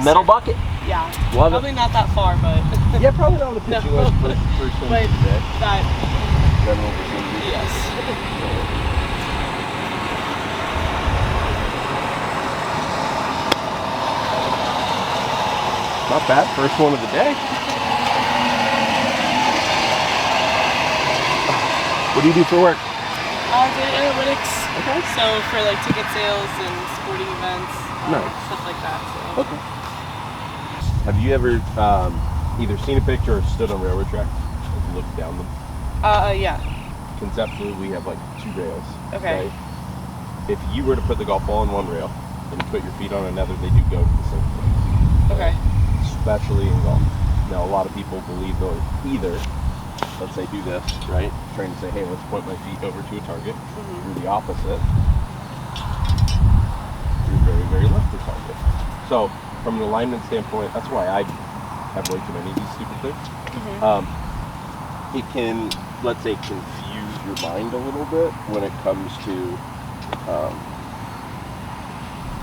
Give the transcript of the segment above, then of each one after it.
Metal bucket. Yeah. Love probably it. not that far, but. Yeah, probably not on the pitching wedge first swing But today. that. General procedure. Yes. Not bad. First one of the day. What do you do for work? Data analytics. Okay. So for like ticket sales and sporting events, Nice. stuff like that. So. Okay. Have you ever either seen a picture or stood on railroad tracks and looked down them? Yeah. Conceptually, we have like 2 rails. Okay. Right? If you were to put the golf ball on one rail and you put your feet on another, they do go to the same place. Okay. Especially in golf. Now, a lot of people believe they'll either, let's say, do this, right? Trying to say, hey, let's point my feet over to a target, or the opposite, you're very, very left to target. So, from an alignment standpoint, that's why I have way too many of these stupid things. It can, let's say, confuse your mind a little bit when it comes to,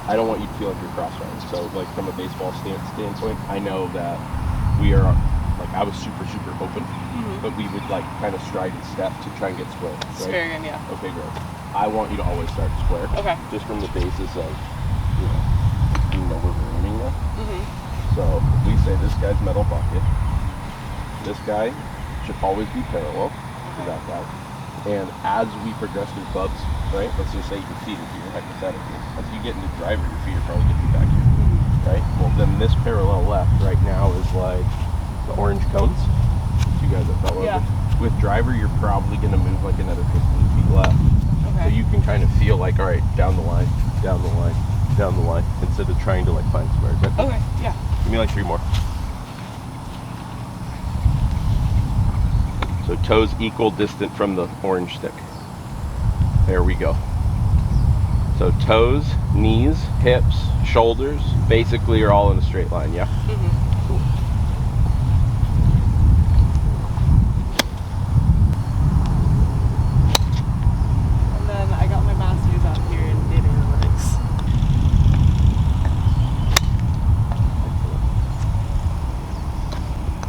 I don't want you to feel like you're cross-running. So, like, from a baseball standpoint, I know that we are, like, I was super, super open, but we would, like, kind of stride and step to try and get square. Right? Square again, yeah. Okay, great. I want you to always start square. Okay. Just from the basis of, you know where we're aiming at. So, if we say this guy's metal bucket, this guy should always be parallel to that guy. And as we progress through clubs, right, let's just say your feet are here, hypothetically. As you get into driver, your feet are probably going to be back here, right? Well, then this parallel left right now is like the orange cones. You guys have fell over. With driver, you're probably going to move like another 15 feet left. Okay. So you can kind of feel like, all right, down the line, down the line, down the line, instead of trying to like find squares. Right? Okay, yeah. Give me like 3 more. So toes equal distant from the orange stick. There we go. So toes, knees, hips, shoulders, basically are all in a straight line, yeah? Cool. And then I got my master's out here in data analytics.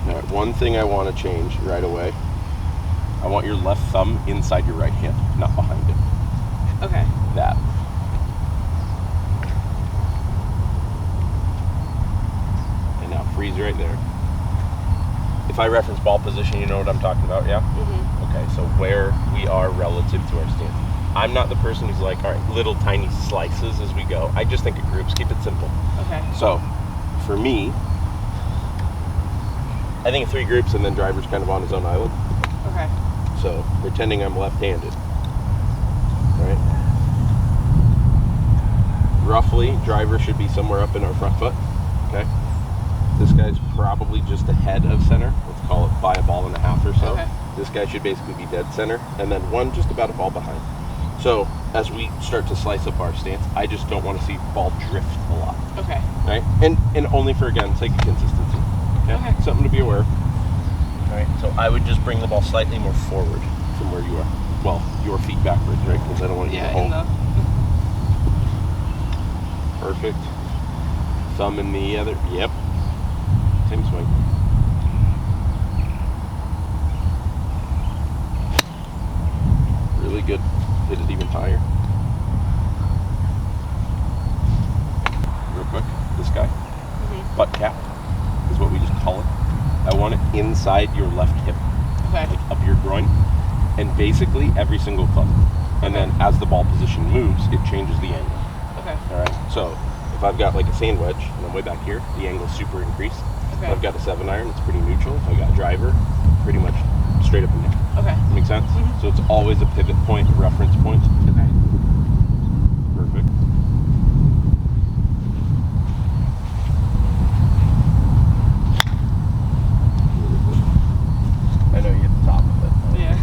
All right, one thing I want to change right away. I want your left thumb inside your right hand, not behind it. Okay. That. And now freeze right there. If I reference ball position, you know what I'm talking about, yeah? Okay, so where we are relative to our stance. I'm not the person who's like, all right, little tiny slices as we go. I just think of groups, keep it simple. Okay. So, for me, I think of 3 groups and then driver's kind of on his own island. Okay. So, pretending I'm left-handed, right? Roughly, driver should be somewhere up in our front foot, okay? This guy's probably just ahead of center. Let's call it by a ball and a half or so. Okay. This guy should basically be dead center, and then one just about a ball behind. So, as we start to slice up our stance, I just don't want to see ball drift a lot. Okay. Right? And only for, again, sake of consistency. Okay? Something to be aware of. Alright, so I would just bring the ball slightly more forward from where you are. Well, your feet backwards, right? Because I don't want you to hold. Perfect. Thumb in the other. Yep. Same swing. Really good. Hit it even higher. Real quick, this guy. Butt cap is what we just call it. I want it inside your left hip, like up your groin, and basically every single club. And then as the ball position moves, it changes the angle. Okay. All right. So if I've got like a sand wedge and I'm way back here, the angle's super increased. Okay. If I've got a 7-iron, it's pretty neutral. If I got a driver, pretty much straight up and down. Okay. Make sense? So it's always a pivot point, a reference point. Okay. Perfect. I know you hit the top of it. Yeah.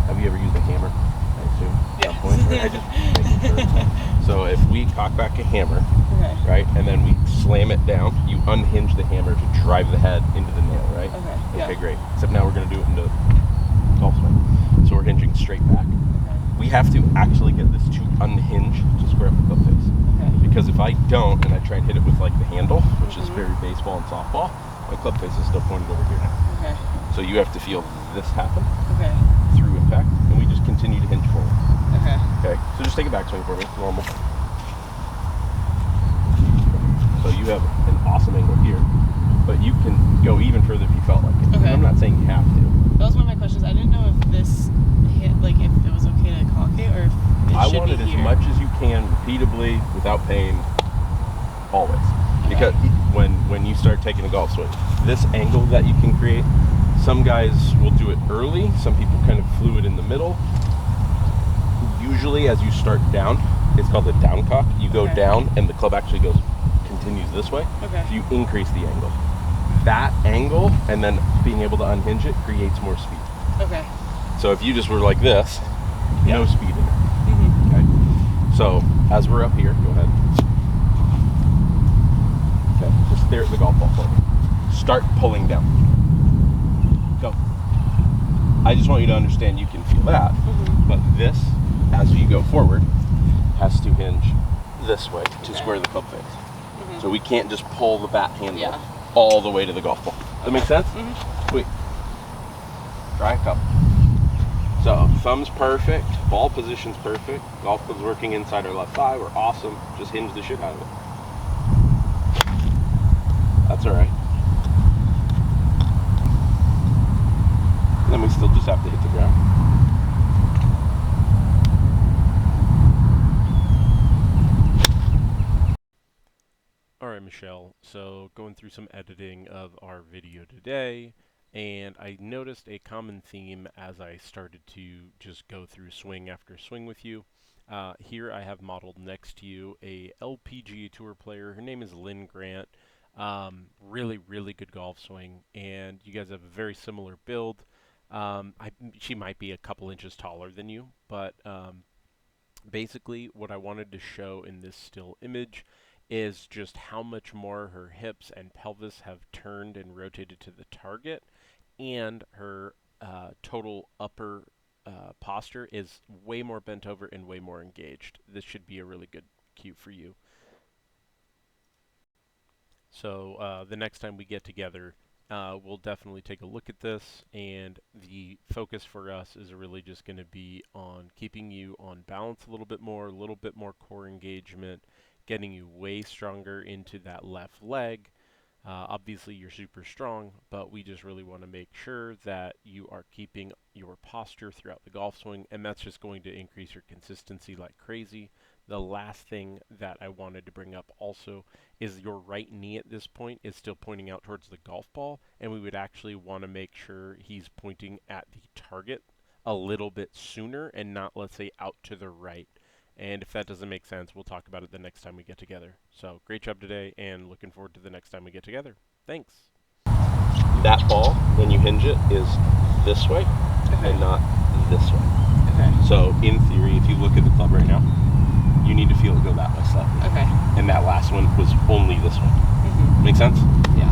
Have you ever used a hammer? I assume. Yeah. Point, right? I just making sure. So if we cock back a hammer, right, and then we slam it down, you unhinge the hammer to drive the head into the nail, right? Okay. Okay, great. Except now we're going to do it into golf swing. So we're hinging straight back. Okay. We have to actually get this to unhinge to square up the club face. Okay. Because if I don't, and I try and hit it with like the handle, which is very baseball and softball, my club face is still pointed over here. Okay. So you have to feel this happen Okay. through impact, and we just continue to hinge forward. Okay. Okay, so just take a backswing for me, normal. So you have an awesome angle here, but you can go even further if you felt like it. Okay. I'm not saying you have to. That was one of my questions. I didn't know if this hit, like if it was okay to cock it or if it I should want be it as here. much as you can, repeatedly, without pain, always. Because when you start taking a golf swing, this angle that you can create, some guys will do it early, some people kind of fluid in the middle. Usually as you start down, it's called a down cock. You go down and the club actually continues this way. Okay. So you increase the angle. That angle and then being able to unhinge it creates more speed. Okay. So if you just were like this, no speed in it. Mm-hmm. Okay. So as we're up here, go ahead. Okay. Just stare at the golf ball for me. Start pulling down. Go. I just want you to understand you can feel that, but this, as you go forward, has to hinge this way to square the club face. So we can't just pull the bat handle all the way to the golf ball. Does that make sense? Sweet. Try a couple. So thumb's perfect, ball position's perfect, golf club's working inside our left thigh, we're awesome. Just hinge the shit out of it. That's all right. Then we still just have to hit the ground. Alright, Michelle, so going through some editing of our video today, and I noticed a common theme as I started to just go through swing after swing with you. Here I have modeled next to you a LPGA Tour player. Her name is Linn Grant. Really, really good golf swing, and you guys have a very similar build. She might be a couple inches taller than you, but basically what I wanted to show in this still image is just how much more her hips and pelvis have turned and rotated to the target, and her total upper posture is way more bent over and way more engaged. This should be a really good cue for you. So the next time we get together, we'll definitely take a look at this, and the focus for us is really just going to be on keeping you on balance a little bit more core engagement, getting you way stronger into that left leg. Obviously you're super strong, but we just really want to make sure that you are keeping your posture throughout the golf swing, and that's just going to increase your consistency like crazy. The last thing that I wanted to bring up also is your right knee at this point is still pointing out towards the golf ball, and we would actually want to make sure he's pointing at the target a little bit sooner and not, let's say, out to the right. And if that doesn't make sense, we'll talk about it the next time we get together. So great job today, and looking forward to the next time we get together. Thanks. That ball, when you hinge it, is this way and not this way. Okay. So in theory, if you look at the club right now, you need to feel it go that way slightly. Okay. And that last one was only this way. Make sense? Yeah.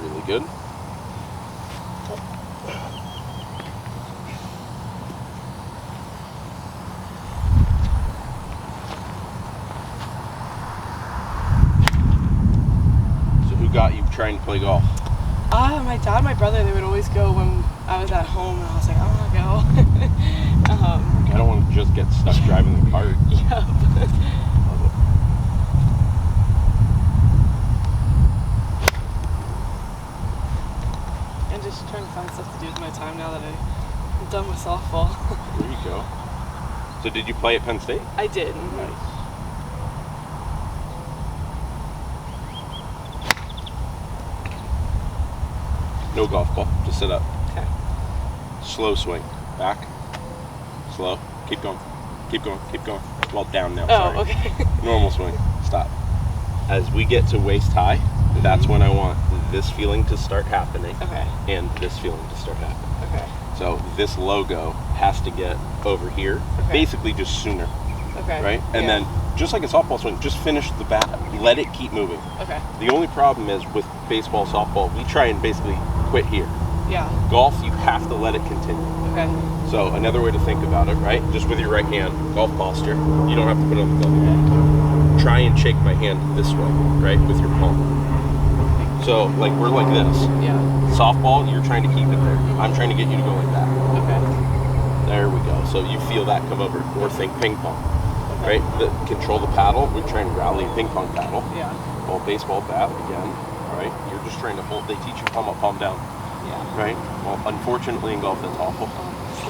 Really good. So who got you trying to play golf? My dad and my brother, they would always go when I was at home, and I was like, I want to go. I don't want to just get stuck driving the cart. Yeah. Love it. And just trying to find stuff to do with my time now that I'm done with softball. There you go. So did you play at Penn State? I did. Nice. No golf ball, just sit up. Okay. Slow swing, back, slow, keep going, keep going, keep going. Well, down now, Oh, sorry. okay. Normal swing, stop. As we get to waist high, that's when I want this feeling to start happening Okay. and this feeling to start happening. Okay. So this logo has to get over here, basically just sooner. Okay. Right? And then, just like a softball swing, just finish the bat. Let it keep moving. Okay. The only problem is with baseball, softball, we try and basically quit here. Yeah. Golf, you have to let it continue. Okay. So another way to think about it, right? Just with your right hand, golf posture. You don't have to put it on the glove. Try and shake my hand this way, right? With your palm. So, like, we're like this. Yeah. Softball, you're trying to keep it there. I'm trying to get you to go like that. Okay. There we go. So you feel that come over. Or think ping pong, right? Control the paddle. We're trying to rally a ping pong paddle. Yeah. Well, baseball bat, again, right? You're just trying to hold. They teach you palm up, palm down. Yeah. Right? Well, unfortunately in golf, that's awful.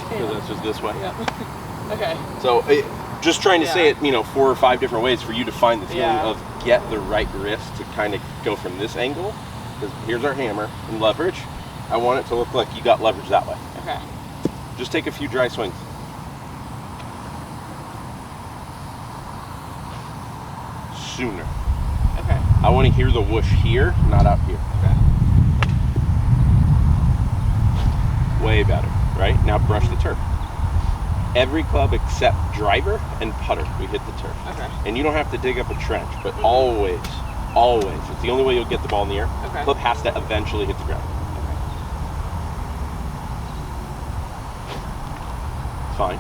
Because that's just this way. Yeah. Okay. So, just trying to say it, 4 or 5 different ways for you to find the feeling of get the right wrist to kind of go from this angle. Because here's our hammer and leverage. I want it to look like you got leverage that way. Okay. Just take a few dry swings. Sooner. Okay. I want to hear the whoosh here, not out here. Okay. Way better, right? Now brush the turf. Every club except driver and putter, we hit the turf. Okay. And you don't have to dig up a trench, but always, it's the only way you'll get the ball in the air. Okay. Club has to eventually hit the ground. Okay. Fine.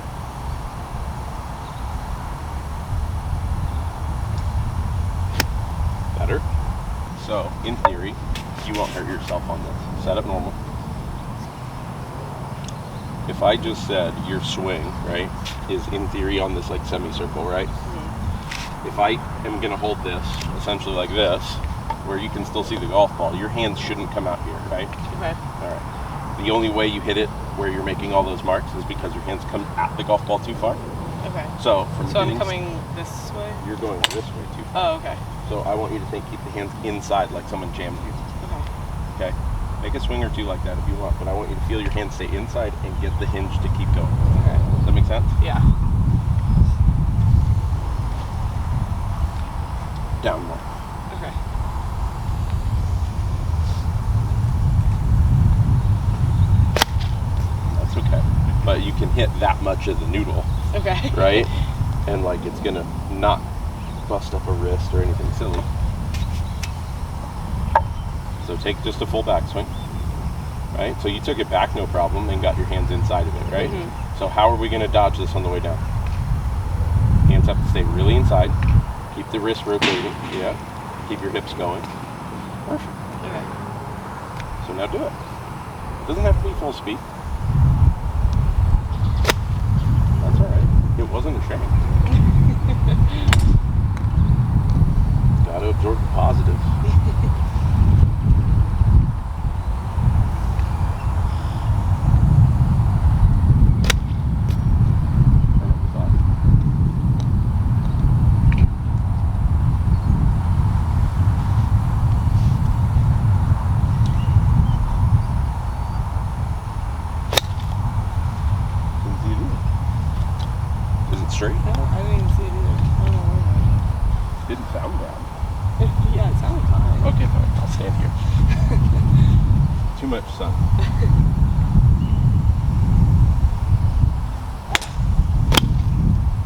Better. So, in theory, you won't hurt yourself on this. Set up normal. If I just said your swing, right, is in theory on this like semicircle, right? Mm-hmm. If I am going to hold this essentially like this, where you can still see the golf ball, your hands shouldn't come out here, right? Okay. All right. The only way you hit it where you're making all those marks is because your hands come at the golf ball too far. Okay. So I'm coming this way? You're going this way too far. Oh, okay. So I want you to keep the hands inside like someone jammed you. Okay. Make a swing or two like that if you want, but I want you to feel your hands stay inside and get the hinge to keep going. Okay. Does that make sense? Yeah. Down more. Okay. That's okay. But you can hit that much of the noodle. Okay. Right? And like it's gonna not bust up a wrist or anything silly. So take just a full backswing, right? So you took it back, no problem, and got your hands inside of it, right? Mm-hmm. So how are we going to dodge this on the way down? Hands have to stay really inside. Keep the wrist rotating, yeah. Keep your hips going. Perfect. Okay. So now do it. It doesn't have to be full speed. That's all right. It wasn't a shame. Got to absorb the positive. Straight? I didn't see it either. I don't know where. Didn't sound bad. Yeah, it sounded fine. Okay, fine. I'll stand here. Too much sun.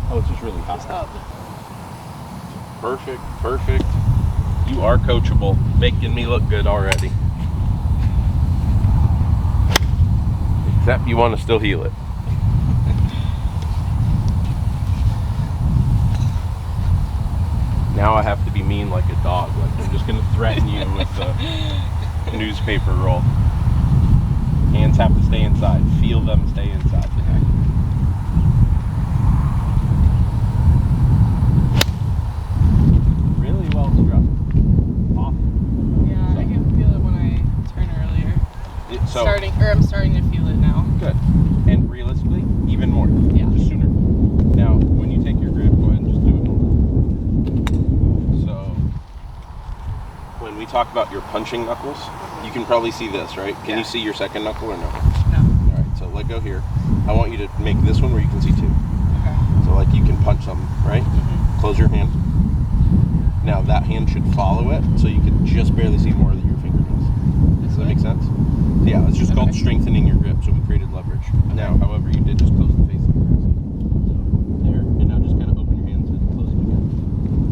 Oh, it's just really hot. It's up. Perfect, perfect. You are coachable. Making me look good already. Except you want to still heal it. Now I have to be mean like a dog. Like I'm just going to threaten you with the newspaper roll. Hands have to stay inside. Feel them stay inside. Really well struck. Awesome. Yeah, I can feel it when I turn earlier. I'm starting to feel it now. Good. And realistically, even more. Yeah. Just sooner. Now, when you take your grip, go ahead and just do it normal. When we talk about your punching knuckles, you can probably see this, right? Can you see your second knuckle or no? No. All right, so let go here. I want you to make this one where you can see two. Okay. So like you can punch something, right? Mm-hmm. Close your hand. Now that hand should follow it, so you can just barely see more of your fingernails. Does that make sense? Yeah, it's just called strengthening your grip, so we created leverage. Now, however, you did just close the face of the grass. So, there. And now just kind of open your hands and close them again.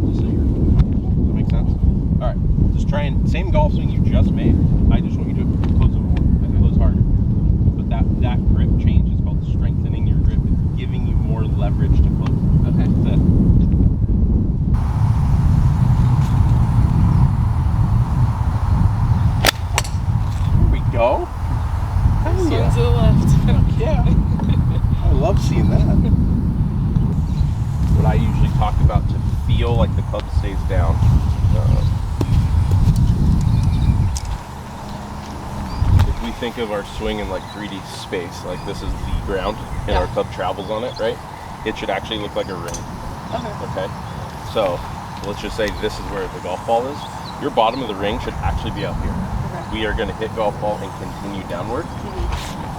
Just so you're comfortable. Does that make sense? Alright. Just try and, same golf swing you just made. I just want you to close them more. Close harder. But that grip change is called strengthening your grip. It's giving you more leverage to close. Okay. That's it. Here we go. This one's to the left. Yeah. I love seeing that. What I usually talk about to feel like the club stays down. If we think of our swing in like 3D space, like this is the ground and our club travels on it, right? It should actually look like a ring. Okay. So let's just say this is where the golf ball is. Your bottom of the ring should actually be up here. We are going to hit golf ball and continue downward.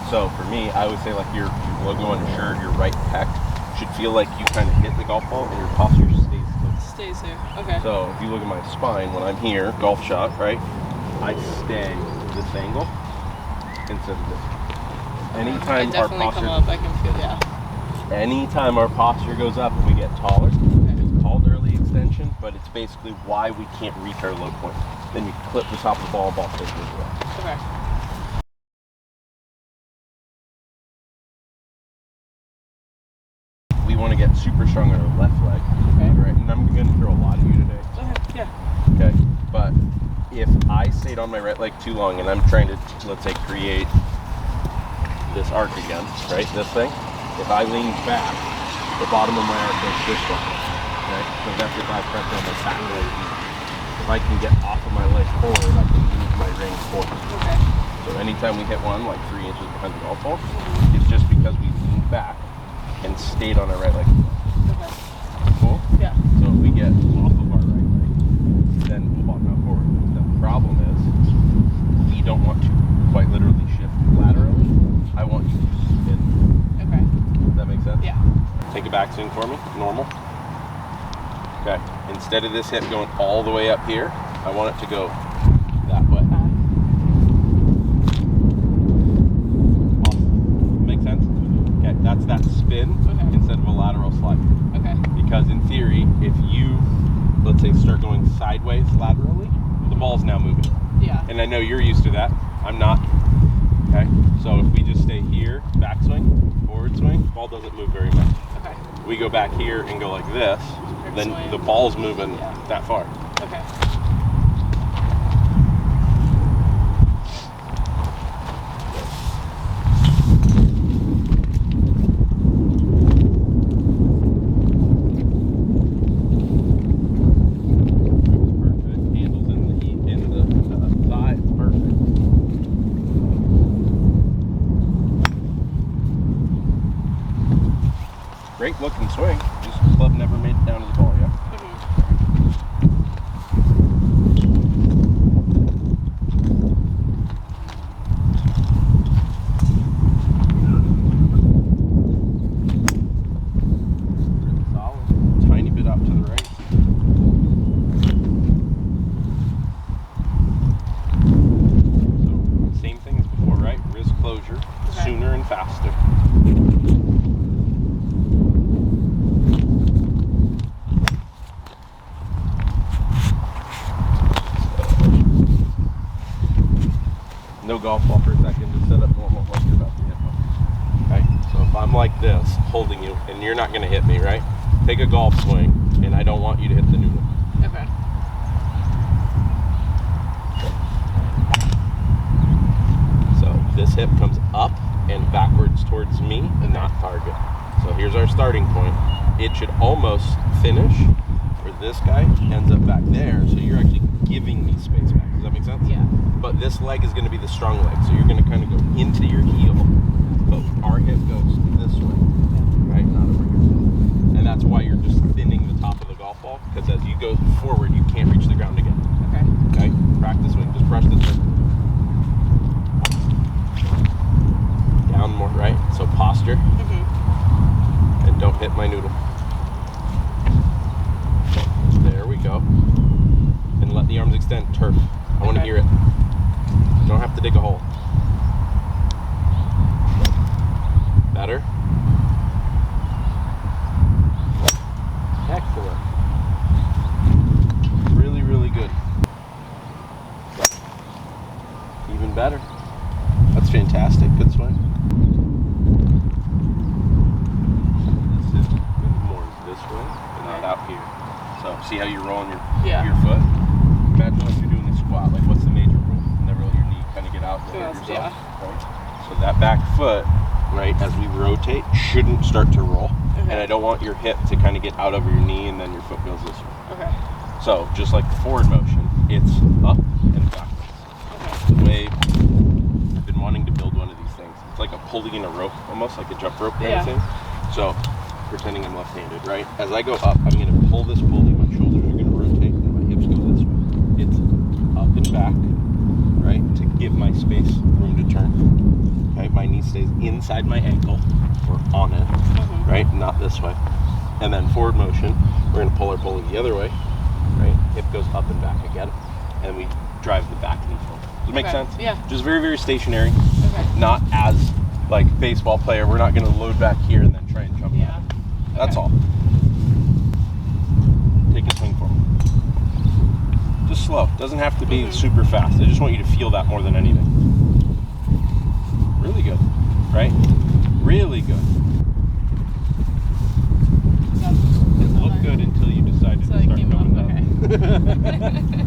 So for me, I would say like your logo on your shirt, your right pec should feel like you kind of hit the golf ball and your posture stays there. Stays there. Okay. So if you look at my spine, when I'm here, golf shot, right? I stay this angle instead of this. Anytime our posture, come up, I can feel, anytime our posture goes up and we get taller, it's called early extension, but it's basically why we can't reach our low point. Then you clip the top of the ball stays as well. Okay. We want to get super strong on our left leg. Okay. Right? And I'm going to throw a lot of you today. Okay. Yeah. Okay. But if I stayed on my right leg too long and I'm trying to, let's say, create this arc again, right? This thing. If I lean back, the bottom of my arc goes this way. Okay. So that's if I press on my back leg. If I can get off of my leg forward, I can move my ring forward. Okay. So anytime we hit one, like 3 inches behind the golf ball, it's just because we leaned back and stayed on our right leg. Okay. Cool? Yeah. So if we get off of our right leg, then we'll ball out forward. The problem is, we don't want to quite literally shift laterally. I want you to spin. Okay. Does that make sense? Yeah. Take a backswing for me, normal. Okay. Instead of this hip going all the way up here, I want it to go that way. Awesome. Make sense? Okay, that's that spin instead of a lateral slide. Okay. Because in theory, if you, let's say, start going sideways laterally, the ball's now moving. Yeah. And I know you're used to that. I'm not. Okay. So if we just stay here, backswing, forward swing, ball doesn't move very much. Okay. We go back here and go like this, then swing. the ball's moving that far. Okay. Great looking swing, just the club never made it down to the ball, yeah? Really solid. Tiny bit up to the right. So, same thing as before, right? Wrist closure, sooner and faster. No golf ball for a second, just set up normal like you're about to hit one. Okay, so if I'm like this, holding you, and you're not going to hit me, right? Take a golf swing, and I don't want you to hit the noodle. Okay. So this hip comes up and backwards towards me, and not target. So here's our starting point. It should almost finish where this guy ends up back there, so you're actually giving me space back. Does that make sense? Yeah. But this leg is going to be the strong leg, so you're going to kind of go into your heel. But our hip goes this way, right? Not over here. And that's why you're just thinning the top of the golf ball, because as you go forward, you can't reach the ground again. Okay. Okay? Practice swing. Just brush the tip. Down more, right? So posture. And don't hit my noodle. There we go. And let the arms extend. Turf. I want to hear it. You don't have to dig a hole. away. Really, really good. Even better. That's fantastic. Good swing. This is more this way and not out here. So see how you're rolling your foot? Imagine like you're doing a squat. Like what's the major rule? Never let your knee kind of get out and hurt yourself. Right? So that back foot, right, as we rotate, shouldn't start to roll. Okay. And I don't want your hip to kind of get out over your knee and then your foot goes this way. Okay. So just like the forward motion, it's up and backwards. Okay. The way I've been wanting to build one of these things. It's like a pulley and a rope, almost like a jump rope kind of thing. So pretending I'm left-handed, right? As I go up, I'm going to pull this pulley, my shoulders are going to rotate, and my hips go this way. It's up and back, right, to give my space room to turn. Right, my knee stays inside my ankle, or on it, right, not this way. And then forward motion, we're going to pull our pulley the other way, right, hip goes up and back again, and we drive the back knee forward. Does it make sense? Yeah. Just very, very stationary. Okay. Not as, like, baseball player, we're not going to load back here and then try and jump back. That's all. Take a swing for me. Just slow. Doesn't have to be super fast. I just want you to feel that more than anything. Really good, right? Really good. It looked good until you decided to start coming down. Okay.